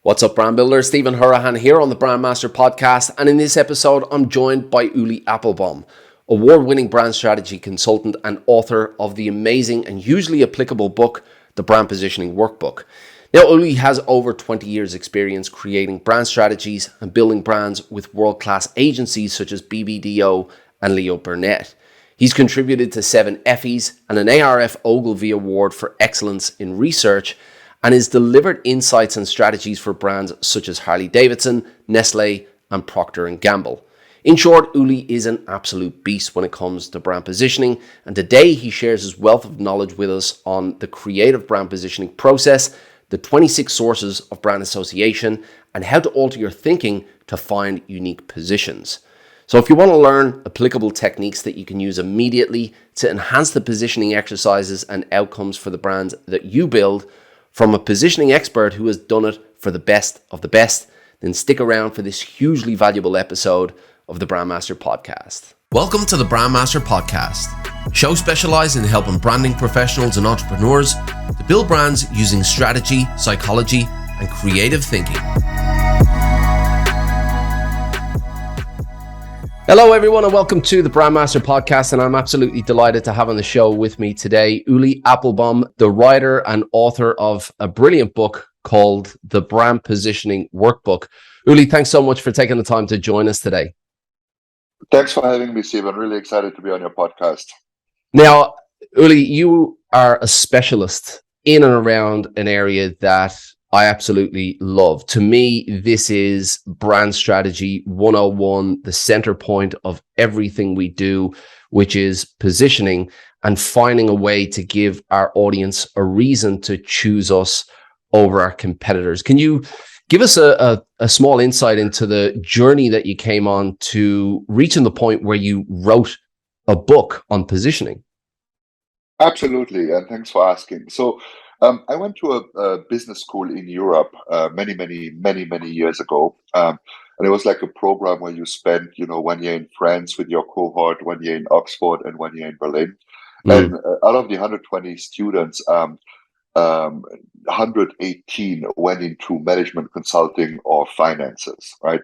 What's up, brand builder? Stephen Hurahan here on the Brand Master podcast, and in this episode, I'm joined by Ulli Appelbaum, award-winning brand strategy consultant and author of the amazing and hugely applicable book, The Brand Positioning Workbook. Now, Ulli has over 20 years experience creating brand strategies and building brands with world-class agencies such as BBDO and Leo Burnett. He's contributed to 7 Effies and an ARF Ogilvy Award for Excellence in Research, and has delivered insights and strategies for brands such as Harley Davidson, Nestle, and Procter & Gamble. In short, Ulli is an absolute beast when it comes to brand positioning, and today he shares his wealth of knowledge with us on the creative brand positioning process, the 26 sources of brand association, and how to alter your thinking to find unique positions. So if you want to learn applicable techniques that you can use immediately to enhance the positioning exercises and outcomes for the brands that you build, from a positioning expert who has done it for the best of the best, then stick around for this hugely valuable episode of the Brand Master Podcast. Welcome to the Brand Master Podcast, a show specialized in helping branding professionals and entrepreneurs to build brands using strategy, psychology, and creative thinking. Hello everyone and welcome to the Brand Master Podcast, and I'm absolutely delighted to have on the show with me today Ulli Appelbaum, the writer and author of a brilliant book called The Brand Positioning Workbook. Ulli, thanks so much for taking the time to join us today. Thanks for having me, Steve. I'm really excited to be on your podcast. Now, Ulli, you are a specialist in and around an area that I absolutely love. To me, this is brand strategy 101, the center point of everything we do, which is positioning and finding a way to give our audience a reason to choose us over our competitors. Can you give us a small insight into the journey that you came on to reaching the point where you wrote a book on positioning? Absolutely, and thanks for asking. So I went to a business school in Europe many years ago. And it was like a program where you spent, 1 year in France with your cohort, 1 year in Oxford, and 1 year in Berlin. And out of the 120 students, 118 went into management consulting or finances, right?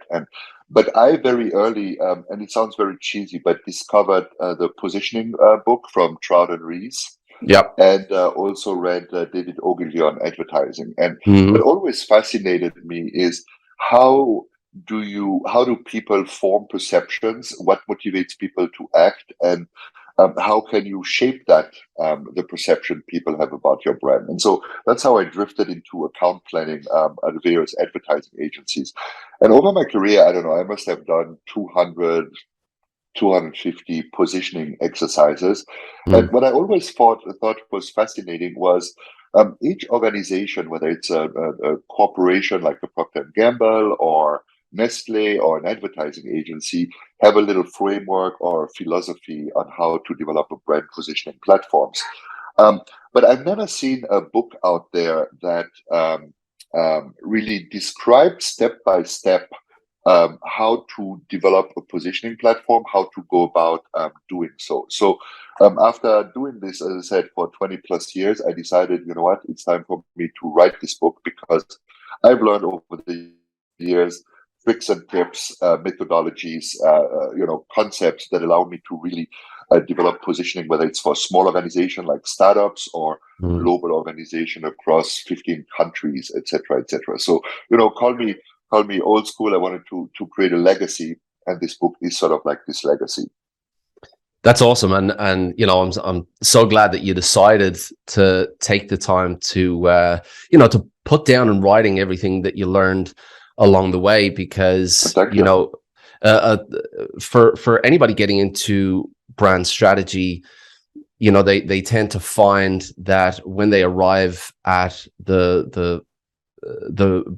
But I very early, and it sounds very cheesy, but discovered the positioning book from Trout and Rees. Yep. And also read David Ogilvy on advertising. And what always fascinated me is how do people form perceptions? What motivates people to act? And how can you shape that, the perception people have about your brand? And so that's how I drifted into account planning at various advertising agencies. And over my career, I don't know, I must have done 250 positioning exercises. And what I always thought was fascinating was each organization, whether it's a corporation like the Procter & Gamble or Nestle or an advertising agency, have a little framework or philosophy on how to develop a brand positioning platforms. But I've never seen a book out there that really describes step by step how to develop a positioning platform, how to go about doing so. So after doing this, as I said, for 20 plus years, I decided, you know what, it's time for me to write this book, because I've learned over the years tricks and tips, methodologies, concepts that allow me to really develop positioning, whether it's for a small organization like startups or global organization across 15 countries, et cetera, et cetera. So, call me old school. I wanted to create a legacy, and this book is sort of like this legacy. That's awesome, and I'm so glad that you decided to take the time to to put down in writing everything that you learned along the way, because for anybody getting into brand strategy, they tend to find that when they arrive at the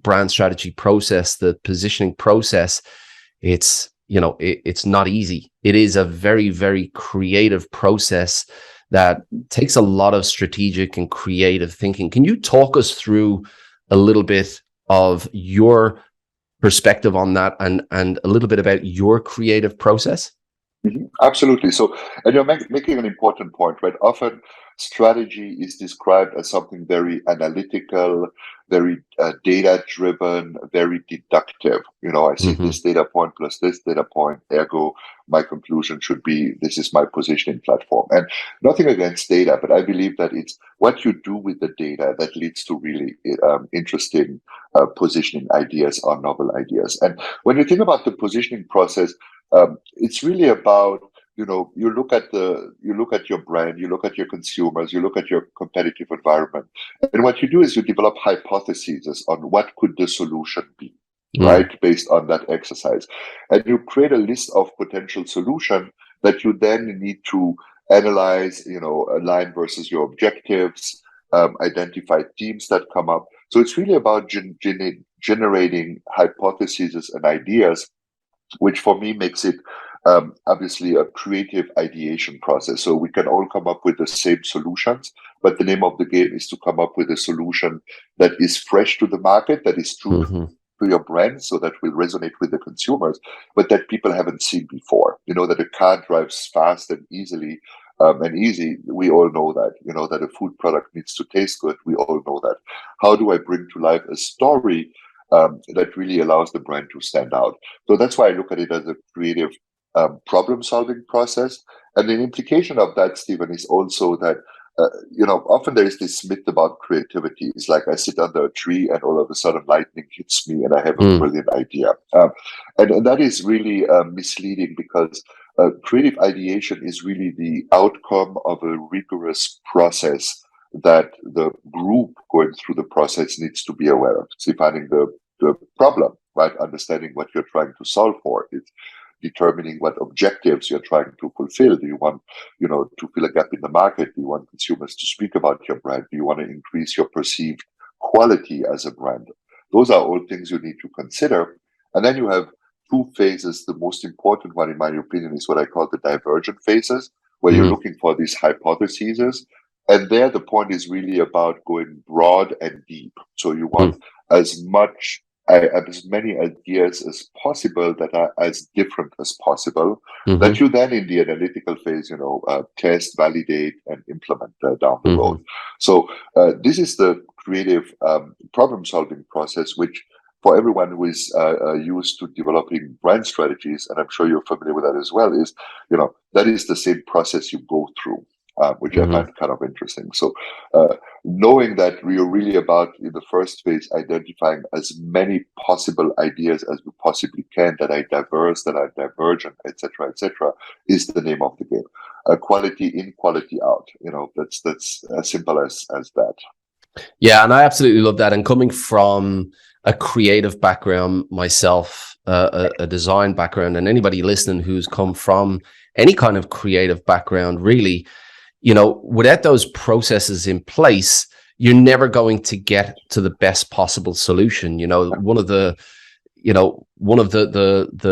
brand strategy process, the positioning process, it's not easy. It is a very, very creative process that takes a lot of strategic and creative thinking. Can you talk us through a little bit of your perspective on that and a little bit about your creative process? Absolutely. So, and you're making an important point, right? Often strategy is described as something very analytical, very data-driven, very deductive. I see Hmm. this data point plus this data point, ergo, my conclusion should be this is my positioning platform. And nothing against data, but I believe that it's what you do with the data that leads to really interesting positioning ideas or novel ideas. And when you think about the positioning process, it's really about you look at your brand, you look at your consumers, you look at your competitive environment, and what you do is you develop hypotheses on what could the solution be, Mm. right, based on that exercise, and you create a list of potential solution that you then need to analyze, align versus your objectives, identify themes that come up. So it's really about generating hypotheses and ideas, which for me makes it obviously a creative ideation process. So we can all come up with the same solutions, but the name of the game is to come up with a solution that is fresh to the market, that is true Hmm. to your brand, so that will resonate with the consumers, but that people haven't seen before. That a car drives fast and easily. And easy, we all know that. That a food product needs to taste good. We all know that. How do I bring to life a story that really allows the brand to stand out? So that's why I look at it as a creative problem-solving process. And the implication of that, Stephen, is also that often there is this myth about creativity. It's like I sit under a tree and all of a sudden lightning hits me and I have a Mm. brilliant idea. And that is really misleading, because creative ideation is really the outcome of a rigorous process that the group going through the process needs to be aware of. So finding the problem, right? Understanding what you're trying to solve for. It's determining what objectives you're trying to fulfill. Do you want, to fill a gap in the market? Do you want consumers to speak about your brand? Do you want to increase your perceived quality as a brand? Those are all things you need to consider. And then you have two phases. The most important one, in my opinion, is what I call the divergent phases, where you're Hmm. looking for these hypotheses. And there, the point is really about going broad and deep. So you want as much as many ideas as possible that are as different as possible, Hmm. that you then in the analytical phase, test, validate, and implement down the road. Hmm. So this is the creative problem-solving process, which for everyone who is used to developing brand strategies, and I'm sure you're familiar with that as well, is, that is the same process you go through, which I Hmm. find kind of interesting. So knowing that we are really about, in the first phase, identifying as many possible ideas as we possibly can that are diverse, that are divergent, etc., is the name of the game. Quality in, quality out. That's as simple as that. Yeah, and I absolutely love that. And coming from a creative background myself, a design background, and anybody listening who's come from any kind of creative background, really, without those processes in place, you're never going to get to the best possible solution. One of the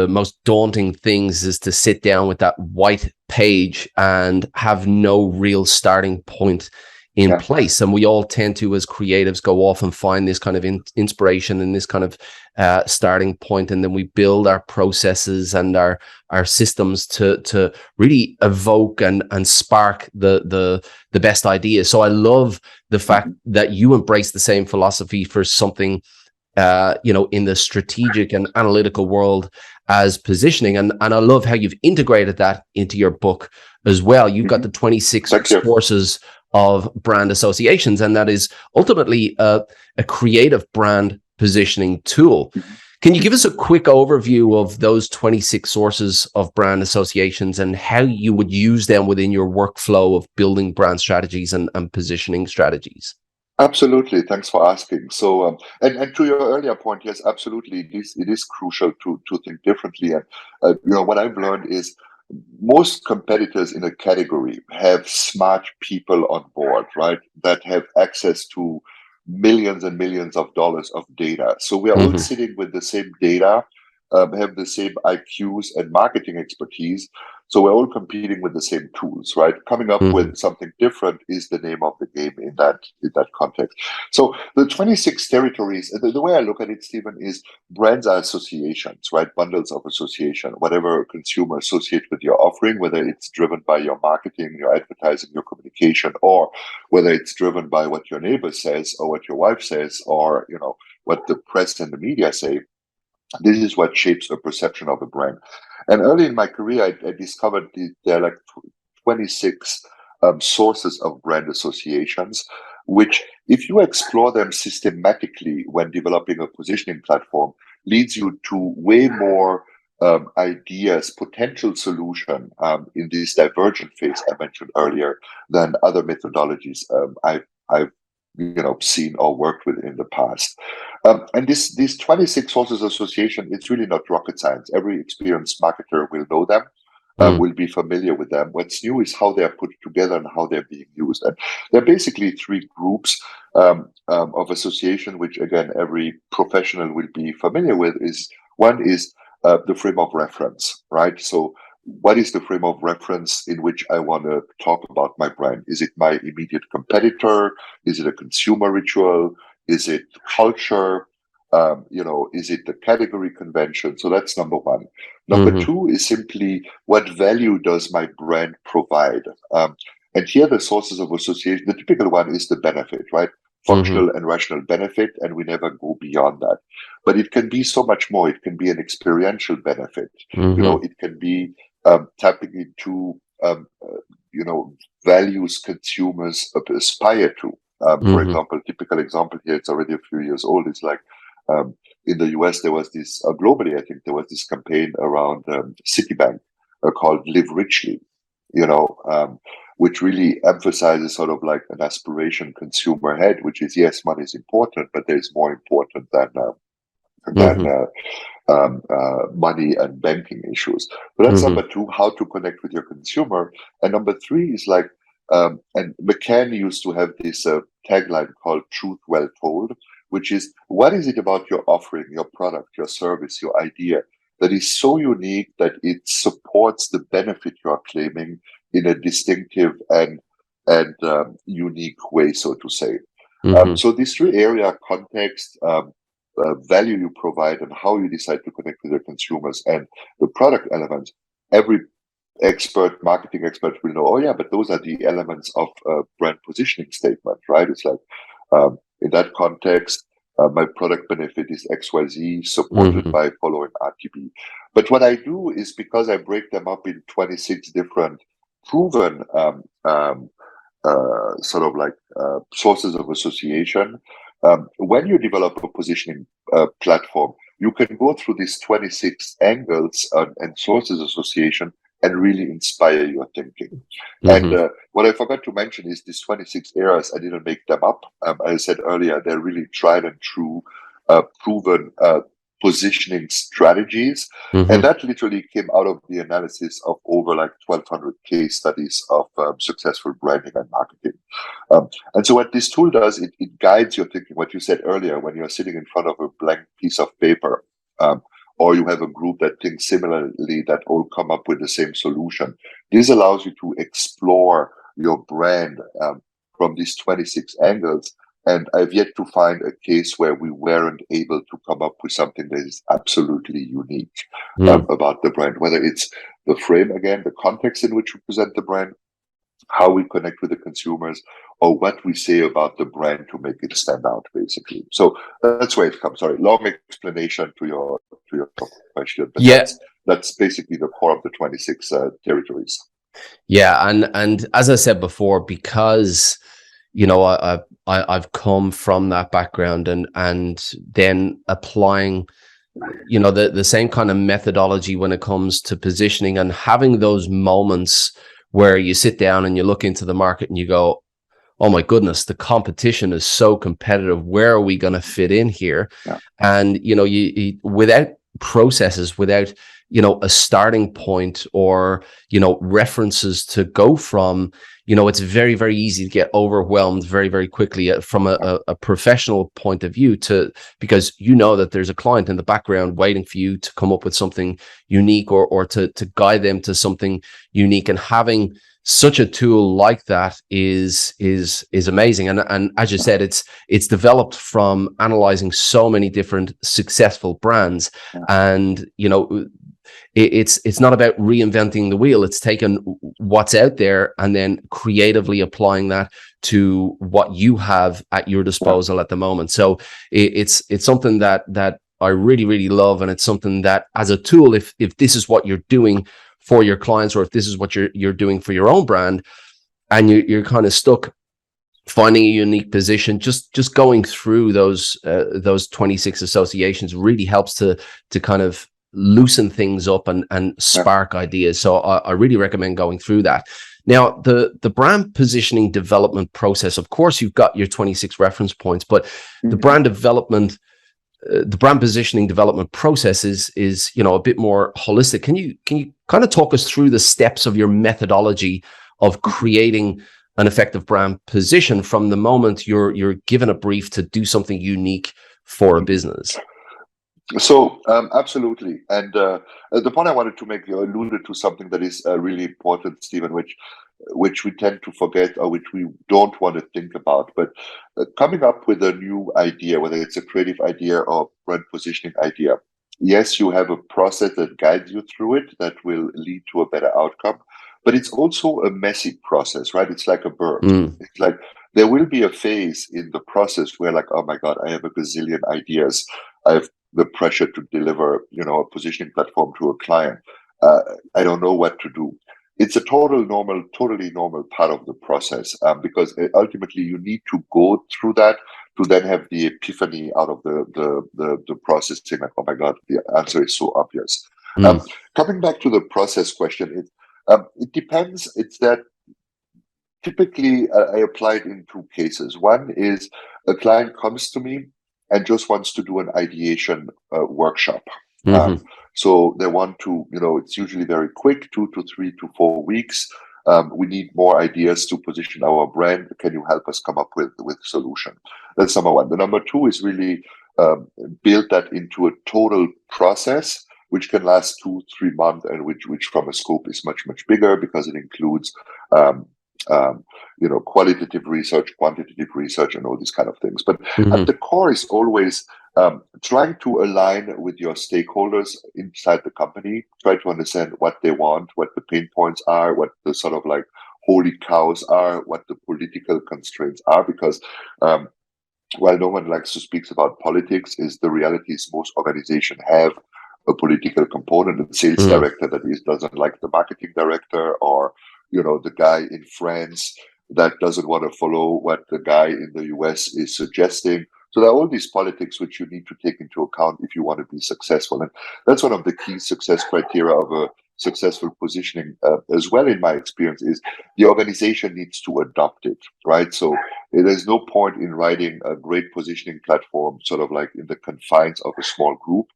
most daunting things is to sit down with that white page and have no real starting point in Yeah. place. And we all tend to, as creatives, go off and find this kind of inspiration and this kind of starting point, and then we build our processes and our systems to really evoke and spark the best ideas. So I love the fact Mhm. that you embrace the same philosophy for something in the strategic and analytical world as positioning. And I love how you've integrated that into your book as well. You've got the Mhm. 26 Thank you. sources of brand associations, and that is ultimately a creative brand positioning tool. Mhm. Can you give Mhm. us a quick overview of those 26 sources of brand associations and how you would use them within your workflow of building brand strategies and positioning strategies? Absolutely. Thanks for asking. So, and to your earlier point, yes, absolutely. It is crucial to think differently. And what I've learned is most competitors in a category have smart people on board, right? That have access to millions and millions of dollars of data. So we are all Hmm. sitting with the same data, have the same IQs and marketing expertise. So we're all competing with the same tools, right? Coming up with something different is the name of the game in that context. So the 26 territories, the way I look at it, Stephen, is brands are associations, right? Bundles of association, whatever a consumer associate with your offering, whether it's driven by your marketing, your advertising, your communication, or whether it's driven by what your neighbor says or what your wife says, or, you know, what the press and the media say. This is what shapes a perception of a brand. And early in my career, I discovered there are like 26 sources of brand associations, which, if you explore them systematically when developing a positioning platform, leads you to way more ideas, potential solution in this divergent phase I mentioned earlier than other methodologies I've seen or worked with in the past. And these 26 sources association, it's really not rocket science. Every experienced marketer will know them, will be familiar with them. What's new is how they're put together and how they're being used. And there are basically three groups of association, which again, every professional will be familiar with. One is the frame of reference, right? So what is the frame of reference in which I want to talk about my brand? Is it my immediate competitor? Is it a consumer ritual? Is it culture? Is it the category convention? So that's number one. Number two is simply, what value does my brand provide? And here the sources of association, the typical one is the benefit, right? Functional and rational benefit, and we never go beyond that. But it can be so much more. It can be an experiential benefit. It can be tapping into values consumers aspire to. For example, typical example here, it's already a few years old. It's like in the US, there was this, globally, I think there was this campaign around Citibank called Live Richly, which really emphasizes sort of like an aspiration consumer head, which is, yes, money is important, but there's more important than money and banking issues. So that's number two, how to connect with your consumer. And number three is like, and McCann used to have this tagline called Truth Well Told, which is, what is it about your offering, your product, your service, your idea that is so unique that it supports the benefit you are claiming in a distinctive and unique way, so to say. So these three area, context, value you provide, and how you decide to connect with your consumers, and the product elements, every marketing expert will know, oh yeah, but those are the elements of a brand positioning statement, right? It's like, in that context, my product benefit is XYZ, supported by following RTB. But what I do is, because I break them up in 26 different proven sort of like sources of association, when you develop a positioning platform, you can go through these 26 angles and sources association and really inspire your thinking. And what I forgot to mention is these 26 areas, I didn't make them up. As I said earlier, they're really tried and true, proven positioning strategies. And that literally came out of the analysis of over like 1,200 case studies of successful branding and marketing. And so what this tool does, it guides your thinking. What you said earlier, when you're sitting in front of a blank piece of paper, or you have a group that thinks similarly, that all come up with the same solution. This allows you to explore your brand from these 26 angles. And I've yet to find a case where we weren't able to come up with something that is absolutely unique about the brand, whether it's the frame, again, the context in which we present the brand, how we connect with the consumers, or what we say about the brand to make it stand out, basically. So that's where it comes. Sorry, long explanation to your question, but that's basically the core of the 26 territories. Yeah, and as I said before, because I've come from that background, and then applying the same kind of methodology when it comes to positioning, and having those moments where you sit down and you look into the market and you go, oh my goodness, the competition is so competitive. Where are we going to fit in here? Yeah. And, you without processes, without, a starting point or, references to go from, it's very, very easy to get overwhelmed very, very quickly from a professional point of view, because that there's a client in the background waiting for you to come up with something unique, or to guide them to something unique. And having such a tool like that is amazing. And as you said, it's developed from analyzing so many different successful brands. And it's not about reinventing the wheel. It's taken what's out there and then creatively applying that to what you have at your disposal at the moment. So it's something that I really, really love. And it's something that, as a tool, if this is what you're doing for your clients, or if this is what you're doing for your own brand, and you're kind of stuck finding a unique position, just going through those 26 associations really helps to kind of loosen things up and spark ideas. So I really recommend going through that. Now, the brand positioning development process, of course, you've got your 26 reference points, but the brand positioning development process is a bit more holistic. Can you kind of talk us through the steps of your methodology of creating an effective brand position from the moment you're given a brief to do something unique for a business? So absolutely. And the point I wanted to make, you alluded to something that is really important, Stephen, which we tend to forget, or which we don't want to think about. But coming up with a new idea, whether it's a creative idea or brand positioning idea, yes, you have a process that guides you through it that will lead to a better outcome. But it's also a messy process, right? It's like a bird. It's like there will be a phase in the process where, like, oh my God, I have a gazillion ideas. I have the pressure to deliver, a positioning platform to a client. I don't know what to do. It's a totally normal part of the process, because ultimately you need to go through that to then have the epiphany out of the process, saying like, oh my God, the answer is so obvious. Coming back to the process question, it depends. It's that typically I apply it in two cases. One is a client comes to me and just wants to do an ideation workshop. So they want to, it's usually very quick, 2 to 3 to 4 weeks. We need more ideas to position our brand. Can you help us come up with a solution? That's number one. The number two is really build that into a total process, which can last 2-3 months, and which from a scope is much, much bigger, because it includes qualitative research, quantitative research, and all these kind of things. But at the core is always trying to align with your stakeholders inside the company, try to understand what they want, what the pain points are, what the sort of like holy cows are, what the political constraints are, because while no one likes to speak about politics, is the reality is most organizations have a political component. The sales director that doesn't like the marketing director, or the guy in France that doesn't want to follow what the guy in the US is suggesting. So there are all these politics which you need to take into account if you want to be successful. And that's one of the key success criteria of a successful positioning as well, in my experience, is the organization needs to adopt it, right? So there's no point in writing a great positioning platform sort of like in the confines of a small group.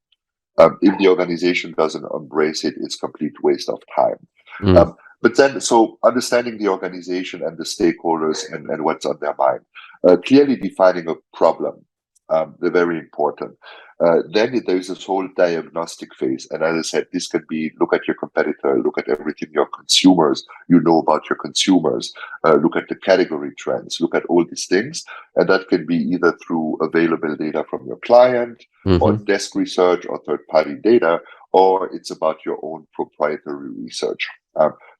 If the organization doesn't embrace it, it's complete waste of time. But then, so understanding the organization and the stakeholders and what's on their mind, clearly defining a problem, they're very important. Then there's this whole diagnostic phase. And as I said, this can be look at your competitor, look at everything your consumers, about your consumers, look at the category trends, look at all these things. And that can be either through available data from your client, or desk research, or third-party data, or it's about your own proprietary research.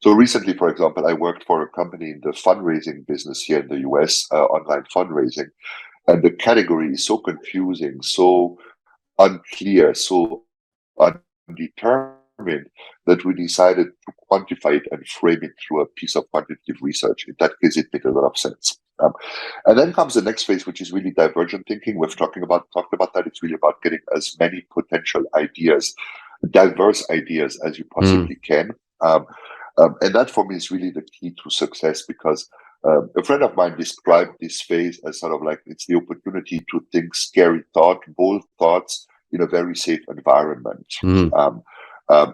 So recently, for example, I worked for a company in the fundraising business here in the US, online fundraising, and the category is so confusing, so unclear, so undetermined, that we decided to quantify it and frame it through a piece of quantitative research. In that case, it made a lot of sense. And then comes the next phase, which is really divergent thinking. We've talked about that. It's really about getting as many potential ideas, diverse ideas, as you possibly can. And that for me is really the key to success, because a friend of mine described this phase as sort of like it's the opportunity to think scary thought, bold thoughts in a very safe environment,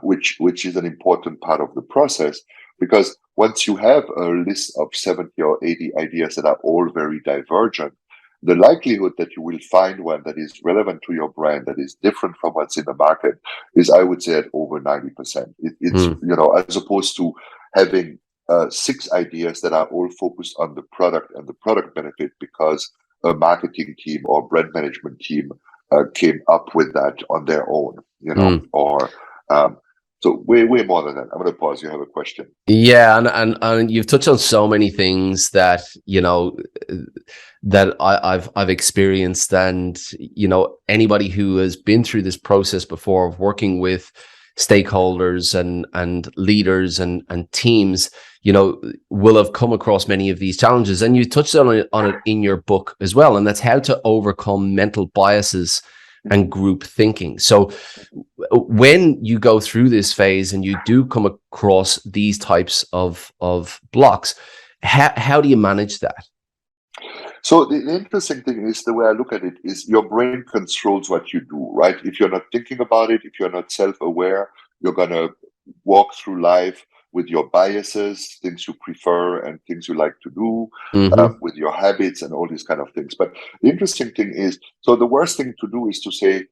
which is an important part of the process, because once you have a list of 70 or 80 ideas that are all very divergent, the likelihood that you will find one that is relevant to your brand, that is different from what's in the market, is, I would say, at over 90%. It's, as opposed to having 6 ideas that are all focused on the product and the product benefit because a marketing team or brand management team came up with that on their own, or so way more than that. I'm going to pause. You have a question? Yeah, and you've touched on so many things that that I've experienced, and anybody who has been through this process before of working with stakeholders and leaders and teams, will have come across many of these challenges, and you touched on it in your book as well, and that's how to overcome mental biases and group thinking. So when you go through this phase and you do come across these types of blocks, how do you manage that? So the interesting thing is, the way I look at it is, your brain controls what you do, right? If you're not thinking about it, if you're not self-aware, you're going to walk through life with your biases, things you prefer and things you like to do, with your habits and all these kind of things. But the interesting thing is, so the worst thing to do is to say,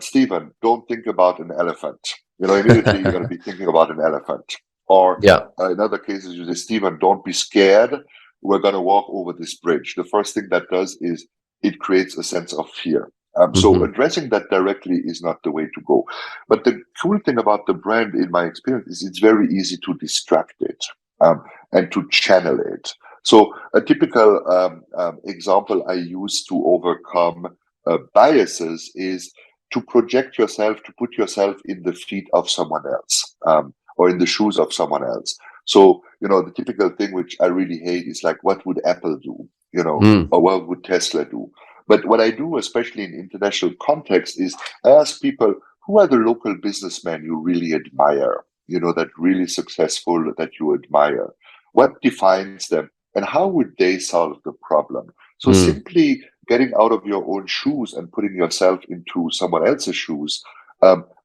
Stephen, don't think about an elephant. Immediately you're going to be thinking about an elephant. Or in other cases, you say, Stephen, don't be scared. We're going to walk over this bridge. The first thing that does is it creates a sense of fear. So addressing that directly is not the way to go. But the cool thing about the brand, in my experience, is it's very easy to distract it and to channel it. So a typical example I use to overcome biases is to project yourself, to put yourself in the feet of someone else, or in the shoes of someone else. So, the typical thing which I really hate is like, what would Apple do? Or what would Tesla do? But what I do, especially in international context, is I ask people, who are the local businessmen you really admire, that really successful that you admire? What defines them? And how would they solve the problem? So simply getting out of your own shoes and putting yourself into someone else's shoes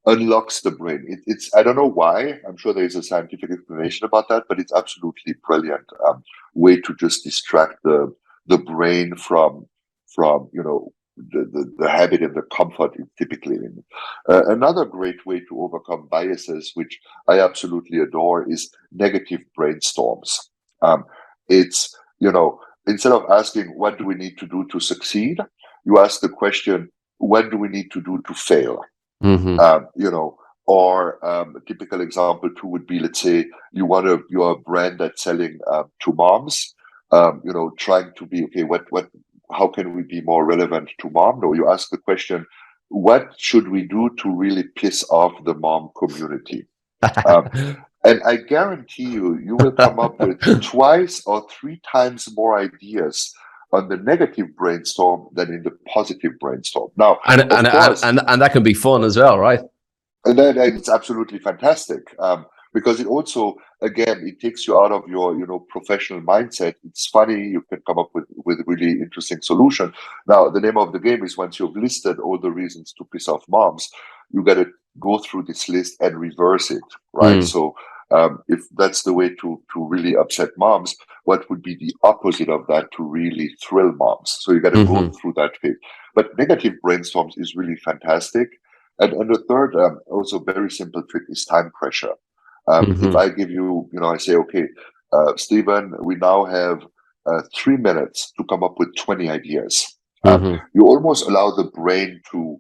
unlocks the brain. It's I don't know why. I'm sure there is a scientific explanation about that, but it's absolutely brilliant way to just distract the brain from the habit and the comfort it's typically in. Another great way to overcome biases, which I absolutely adore, is negative brainstorms. It's instead of asking what do we need to do to succeed, you ask the question, what do we need to do to fail? Or a typical example too would be, let's say you're a brand that's selling to moms, trying to be, okay, how can we be more relevant to mom? No, you ask the question, what should we do to really piss off the mom community? And I guarantee you will come up with 2 or 3 times more ideas on the negative brainstorm than in the positive brainstorm. Now, and that can be fun as well, right? And then it's absolutely fantastic, because it also, again, it takes you out of your professional mindset. It's funny, you can come up with a really interesting solution. Now, the name of the game is, once you've listed all the reasons to piss off moms, you got to go through this list and reverse it, right? So if that's the way to really upset moms, what would be the opposite of that to really thrill moms? So you got to go through that phase. But negative brainstorms is really fantastic. And the third, also very simple trick, is time pressure. If I give you, I say, okay, Stephen, we now have 3 minutes to come up with 20 ideas. You almost allow the brain to,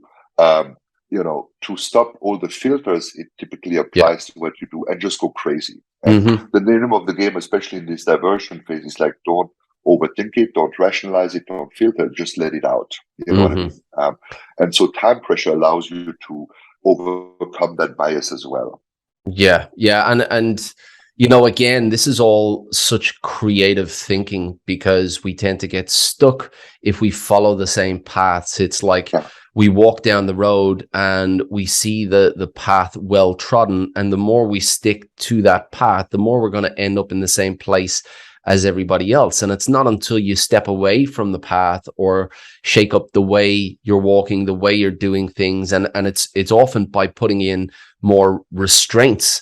to stop all the filters it typically applies to what you do and just go crazy. And the name of the game, especially in this diversion phase, is like, don't overthink it, don't rationalize it, don't filter, just let it out. You know what I mean? And so time pressure allows you to overcome that bias as well. Yeah. And again, this is all such creative thinking, because we tend to get stuck if we follow the same paths. It's like we walk down the road and we see the path well trodden, and the more we stick to that path, the more we're going to end up in the same place as everybody else. And it's not until you step away from the path or shake up the way you're walking, the way you're doing things, and it's often by putting in more restraints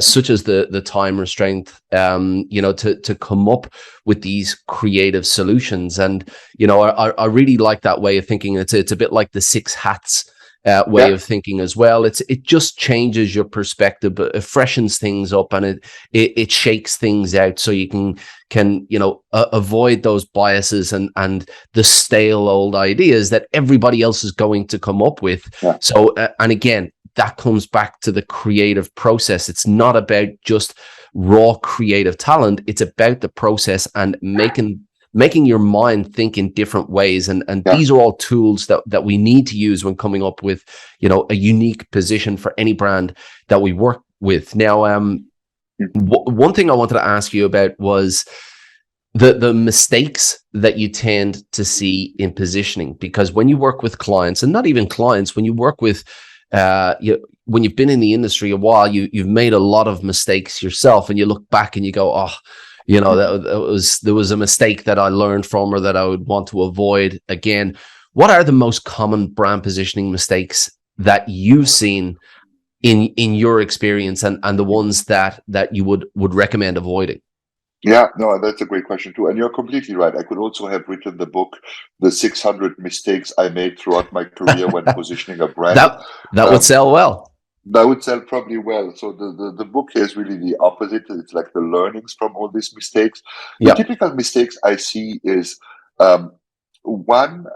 such as the time restraint, to come up with these creative solutions. And I really like that way of thinking. It's a bit like the six hats way of thinking as well. It just changes your perspective, but it freshens things up, and it shakes things out, so you can avoid those biases and the stale old ideas that everybody else is going to come up with. So and again, that comes back to the creative process. It's not about just raw creative talent. It's about the process and making your mind think in different ways. And these are all tools that we need to use when coming up with, a unique position for any brand that we work with. Now, one thing I wanted to ask you about was the mistakes that you tend to see in positioning, because when you work with clients, and not even clients, when you work with when you've been in the industry a while, you've made a lot of mistakes yourself, and you look back and you go, oh, there was a mistake that I learned from, or that I would want to avoid again. What are the most common brand positioning mistakes that you've seen in your experience, and the ones that you would recommend avoiding? Yeah, no, that's a great question too. And you're completely right. I could also have written the book, The 600 Mistakes I Made Throughout My Career When Positioning a Brand. That would sell well. That would sell probably well. So the book here is really the opposite. It's like the learnings from all these mistakes. The typical mistakes I see is one,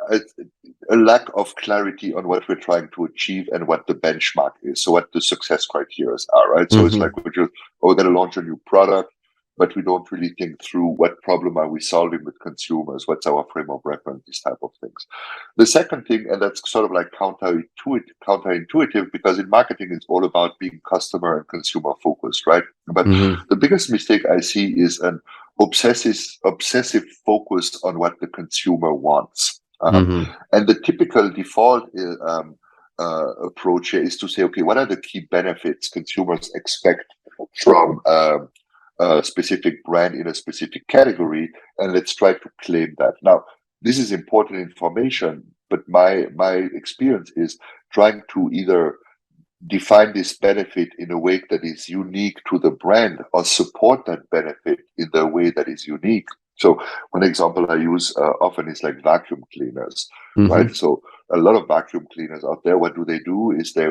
a lack of clarity on what we're trying to achieve and what the benchmark is. So what the success criteria are, right? So it's like we're going to launch a new product, but we don't really think through what problem are we solving with consumers, what's our frame of reference, these type of things. The second thing, and that's sort of like counterintuitive, because in marketing it's all about being customer and consumer focused, right? But the biggest mistake I see is an obsessive focus on what the consumer wants. And the typical default approach here is to say, okay, what are the key benefits consumers expect from a specific brand in a specific category, and let's try to claim that. Now, this is important information, but my experience is trying to either define this benefit in a way that is unique to the brand, or support that benefit in the way that is unique. So one example I use often is like vacuum cleaners, right? So a lot of vacuum cleaners out there, what do? Is they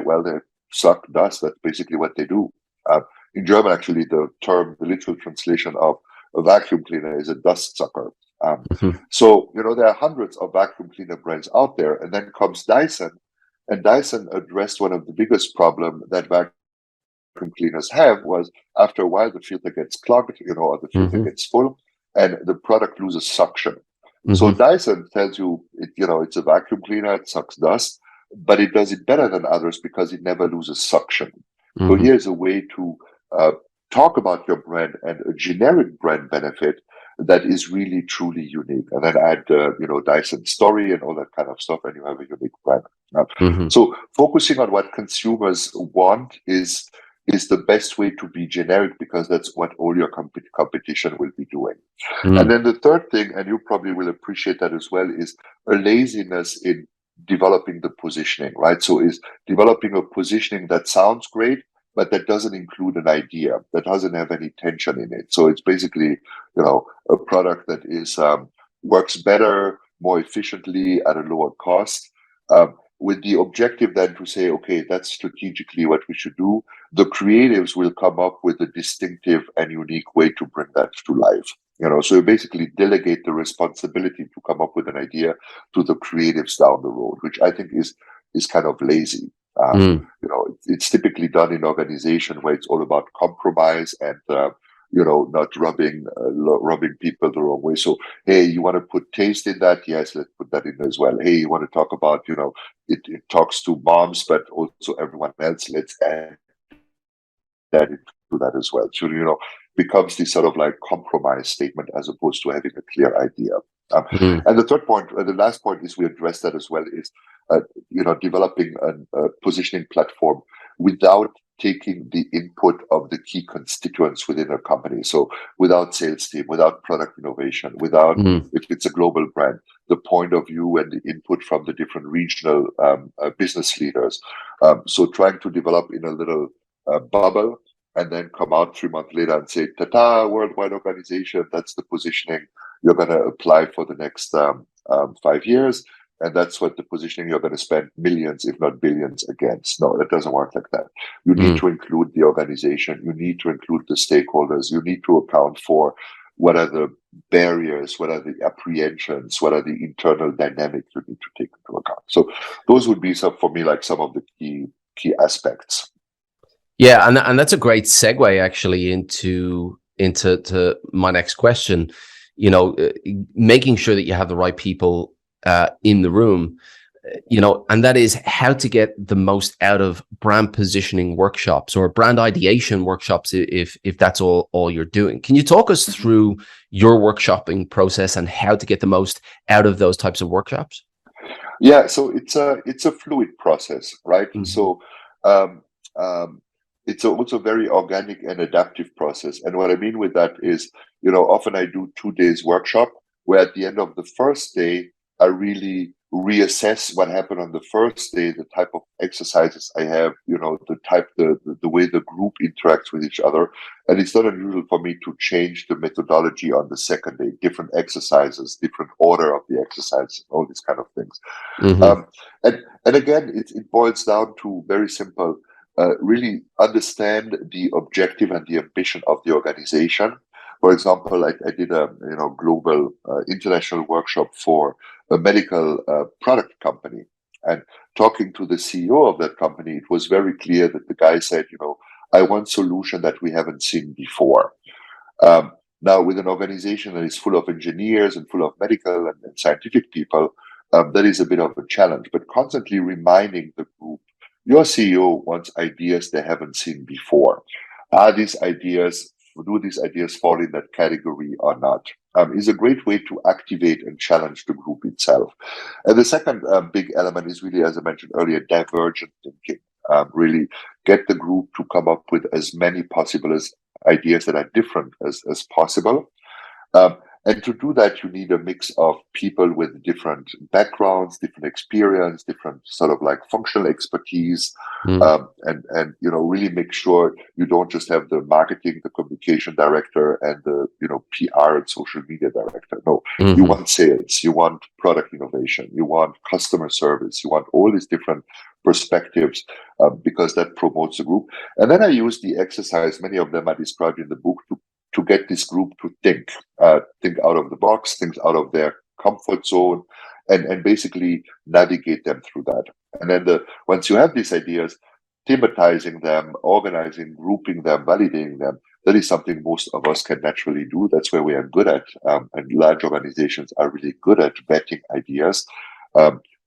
suck dust. That's basically what they do. In German, actually, the literal translation of a vacuum cleaner is a dust sucker. So, there are hundreds of vacuum cleaner brands out there, and then comes Dyson, and Dyson addressed one of the biggest problems that vacuum cleaners have was, after a while, the filter gets clogged, or the filter gets full, and the product loses suction. So Dyson tells you, it's a vacuum cleaner, it sucks dust, but it does it better than others because it never loses suction. So here's a way to talk about your brand and a generic brand benefit that is really truly unique, and then add Dyson story and all that kind of stuff, and you have a unique brand. So focusing on what consumers want is the best way to be generic, because that's what all your competition will be doing. And then the third thing, and you probably will appreciate that as well, is a laziness in developing the positioning, right? So is developing a positioning that sounds great, but that doesn't include an idea, that doesn't have any tension in it. So it's basically, a product that is works better, more efficiently at a lower cost, with the objective then to say, okay, that's strategically what we should do. The creatives will come up with a distinctive and unique way to bring that to life. So you basically delegate the responsibility to come up with an idea to the creatives down the road, which I think is kind of lazy. It's typically done in organization where it's all about compromise and not rubbing people the wrong way. So, hey, you want to put taste in that? Yes, let's put that in as well. Hey, you want to talk about it talks to moms, but also everyone else. Let's add that into that as well. So becomes this sort of like compromise statement as opposed to having a clear idea. And the third point, the last point is we address that as well, is developing a positioning platform without taking the input of the key constituents within a company. So without sales team, without product innovation, without, if it's a global brand, the point of view and the input from the different regional business leaders. So trying to develop in a little bubble and then come out 3 months later and say, ta-ta, worldwide organization, that's the positioning you're going to apply for the next 5 years. And that's what the positioning you're going to spend millions, if not billions, against. No, it doesn't work like that. You need to include the organization. You need to include the stakeholders. You need to account for what are the barriers, what are the apprehensions, what are the internal dynamics you need to take into account. So those would be for me like some of the key aspects. Yeah, and that's a great segue actually into to my next question. You know, making sure that you have the right people in the room, you know, and that is how to get the most out of brand positioning workshops or brand ideation workshops, if that's all you're doing. Can you talk us through your workshopping process and how to get the most out of those types of workshops? Yeah, so it's a fluid process, right? So it's also very organic and adaptive process. And what I mean with that is, you know, often I do 2 days workshop where at the end of the first day, I really reassess what happened on the first day, the type of exercises I have, you know, the way the group interacts with each other. And it's not unusual for me to change the methodology on the second day, different exercises, different order of the exercise, all these kind of things. And again, it boils down to very simple, really understand the objective and the ambition of the organization. For example, I did a global international workshop for a medical product company, and talking to the CEO of that company, it was very clear that the guy said, you know, I want solution that we haven't seen before. Now, with an organization that is full of engineers and full of medical and scientific people, that is a bit of a challenge. But constantly reminding the group, your CEO wants ideas they haven't seen before. Do these ideas fall in that category or not? Is a great way to activate and challenge the group itself. And the second big element is really, as I mentioned earlier, divergent thinking. Really get the group to come up with as many possible ideas that are different as possible. And to do that, you need a mix of people with different backgrounds, different experience, different sort of like functional expertise, and you know, really make sure you don't just have the marketing, the communication director, and the PR and social media director. No, you want sales, you want product innovation, you want customer service, you want all these different perspectives, because that promotes the group. And then I use the exercise, many of them are described in the book, to get this group to think out of the box, think out of their comfort zone, and basically navigate them through that. And then once you have these ideas, thematizing them, organizing, grouping them, validating them, that is something most of us can naturally do. That's where we are good at. And large organizations are really good at vetting ideas.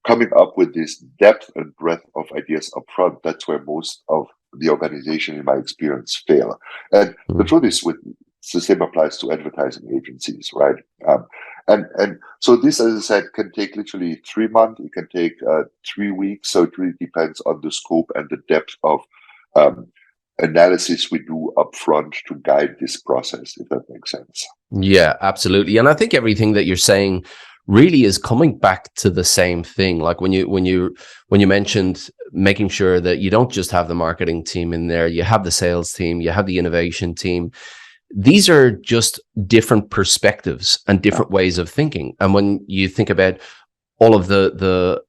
Coming up with this depth and breadth of ideas up front, that's where most of the organization, in my experience, fail. And the truth is, the same applies to advertising agencies, right? And so this, as I said, can take literally 3 months. It can take 3 weeks. So it really depends on the scope and the depth of analysis we do upfront to guide this process, if that makes sense. Yeah, absolutely. And I think everything that you're saying really is coming back to the same thing. Like when you mentioned making sure that you don't just have the marketing team in there, you have the sales team, you have the innovation team. These are just different perspectives and different ways of thinking. And when you think about all of the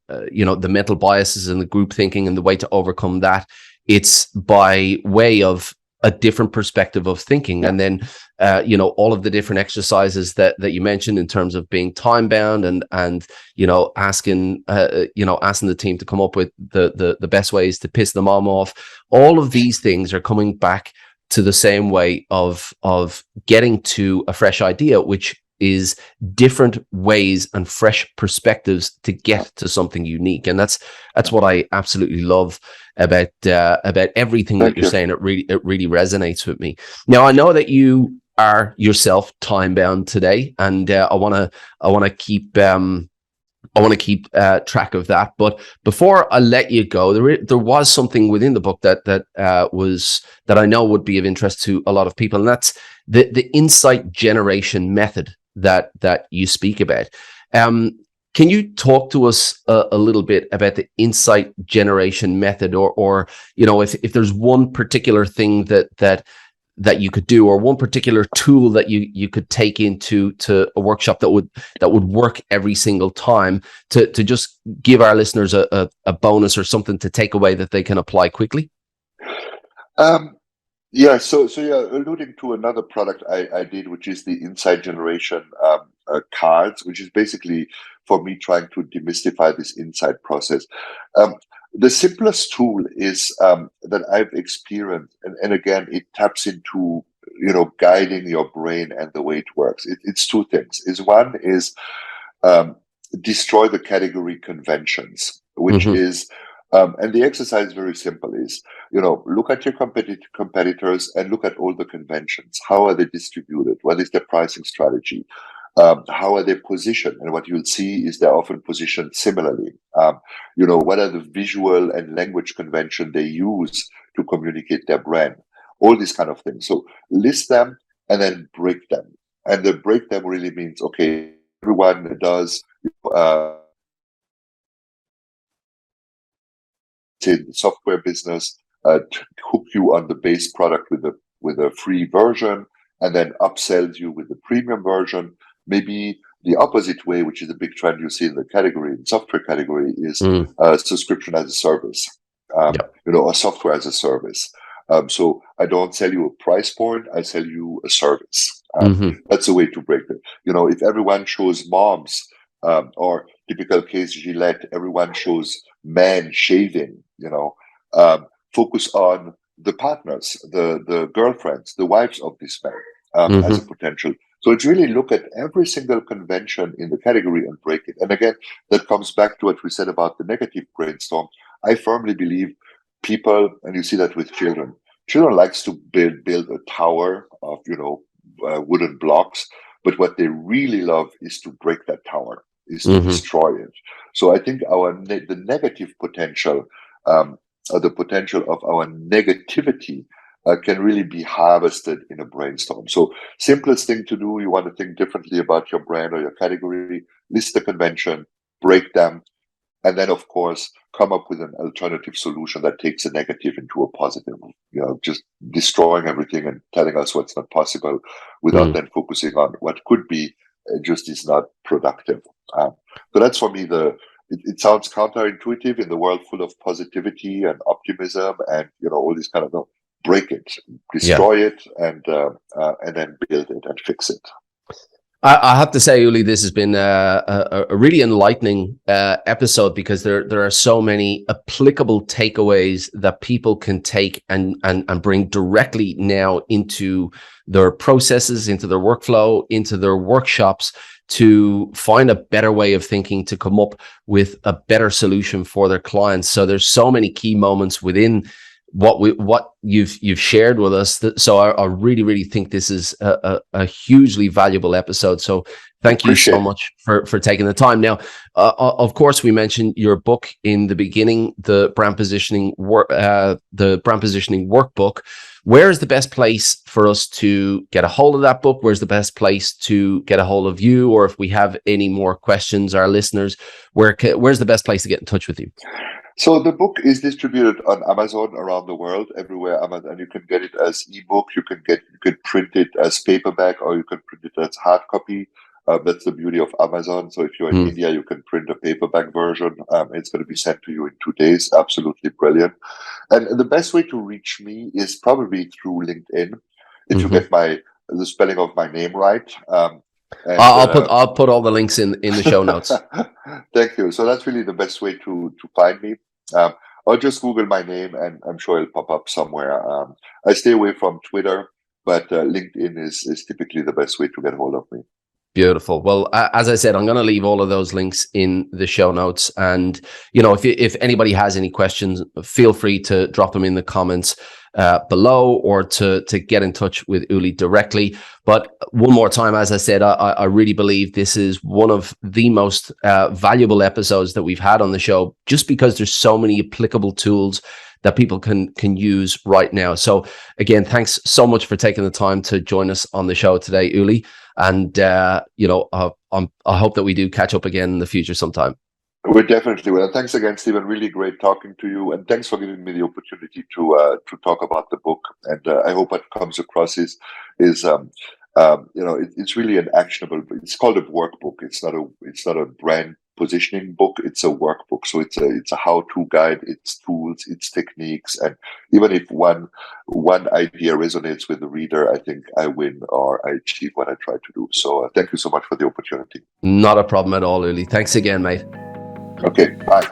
mental biases and the group thinking and the way to overcome that, it's by way of a different perspective of thinking. And then, all of the different exercises that you mentioned in terms of being time bound and asking the team to come up with the best ways to piss the mom off. All of these things are coming back to the same way of getting to a fresh idea, which is different ways and fresh perspectives to get to something unique. And that's what I absolutely love about everything that you're saying. It really resonates with me. Now, I know that you are yourself time bound today, and I want to keep track of that. But before I let you go, there was something within the book that I know would be of interest to a lot of people, and that's the insight generation method that you speak about. Can you talk to us a little bit about the insight generation method, or if there's one particular thing that you could do, or one particular tool that you could take into a workshop that would work every single time to just give our listeners a bonus or something to take away that they can apply quickly? Yeah, so yeah, alluding to another product I did, which is the insight generation cards, which is basically for me trying to demystify this insight process. The simplest tool is that I've experienced, and again, it taps into guiding your brain and the way it works. It's two things. One is destroy the category conventions, which is and the exercise is very simple. Is look at your competitors and look at all the conventions. How are they distributed? What is their pricing strategy? How are they positioned? And what you'll see is they're often positioned similarly. What are the visual and language convention they use to communicate their brand? All these kind of things. So list them and then break them. And the break them really means, okay, everyone does in the software business, hook you on the base product with a free version, and then upsells you with the premium version. Maybe the opposite way, which is a big trend you see in the category, in software category, is subscription as a service, or software as a service. So I don't sell you a price point, I sell you a service. That's a way to break it. If everyone shows moms, or typical case Gillette, everyone shows men shaving, focus on the partners, the girlfriends, the wives of this man as a potential. So it's really look at every single convention in the category and break it. And again, that comes back to what we said about the negative brainstorm. I firmly believe people, and you see that with children likes to build a tower of, wooden blocks, but what they really love is to break that tower, is to destroy it. So I think the negative potential, the potential of our negativity can really be harvested in a brainstorm. So simplest thing to do, you want to think differently about your brand or your category, list the convention, break them, and then of course come up with an alternative solution that takes a negative into a positive, just destroying everything and telling us what's not possible without then focusing on what could be, just is not productive. So that's for me it sounds counterintuitive in the world full of positivity and optimism and all these kind of break it, destroy it, and then build it and fix it. I have to say, Ulli, this has been a really enlightening episode, because there are so many applicable takeaways that people can take and bring directly now into their processes, into their workflow, into their workshops, to find a better way of thinking, to come up with a better solution for their clients. So there's so many key moments within what you've shared with us. So I really, really think this is a hugely valuable episode. So thank you so much for taking the time. Now, of course, we mentioned your book in the beginning, the Brand Positioning Workbook. Where is the best place for us to get a hold of that book? Where's the best place to get a hold of you? Or if we have any more questions, our listeners, where's the best place to get in touch with you? So the book is distributed on Amazon around the world, everywhere Amazon, and you can get it as ebook. You can print it as paperback, or you can print it as hard copy. That's the beauty of Amazon. So if you're in India, you can print a paperback version. It's going to be sent to you in 2 days. Absolutely brilliant. And the best way to reach me is probably through LinkedIn. If you get the spelling of my name right. I'll put all the links in the show notes. Thank you. So that's really the best way to find me. Or just Google my name, and I'm sure it'll pop up somewhere. I stay away from Twitter, but LinkedIn is typically the best way to get hold of me. Beautiful. Well, as I said, I'm going to leave all of those links in the show notes. And, if anybody has any questions, feel free to drop them in the comments below, or to get in touch with Ulli directly. But one more time, as I said, I really believe this is one of the most valuable episodes that we've had on the show, just because there's so many applicable tools that people can use right now. So again, thanks so much for taking the time to join us on the show today, Ulli. And, I hope that we do catch up again in the future sometime. We definitely will. Thanks again, Stephen. Really great talking to you, and thanks for giving me the opportunity to talk about the book. And I hope what comes across is it's really an actionable. It's called a workbook. It's not a brand positioning book. It's a workbook. So it's a how-to guide. It's tools. It's techniques. And even if one idea resonates with the reader, I think I win or I achieve what I try to do. So thank you so much for the opportunity. Not a problem at all, Ulli. Thanks again, mate. Okay, bye.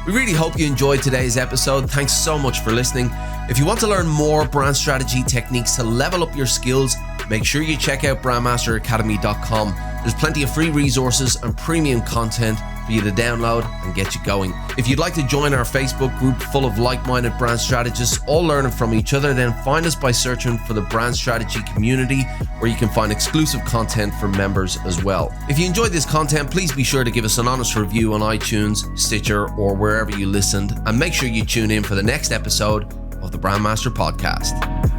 We really hope you enjoyed today's episode. Thanks so much for listening. If you want to learn more brand strategy techniques to level up your skills, make sure you check out brandmasteracademy.com. There's plenty of free resources and premium content for you to download and get you going. If you'd like to join our Facebook group full of like-minded brand strategists, all learning from each other, then find us by searching for the Brand Strategy Community, where you can find exclusive content for members as well. If you enjoyed this content, please be sure to give us an honest review on iTunes, Stitcher, or wherever you listened, and make sure you tune in for the next episode of the Brandmaster Podcast.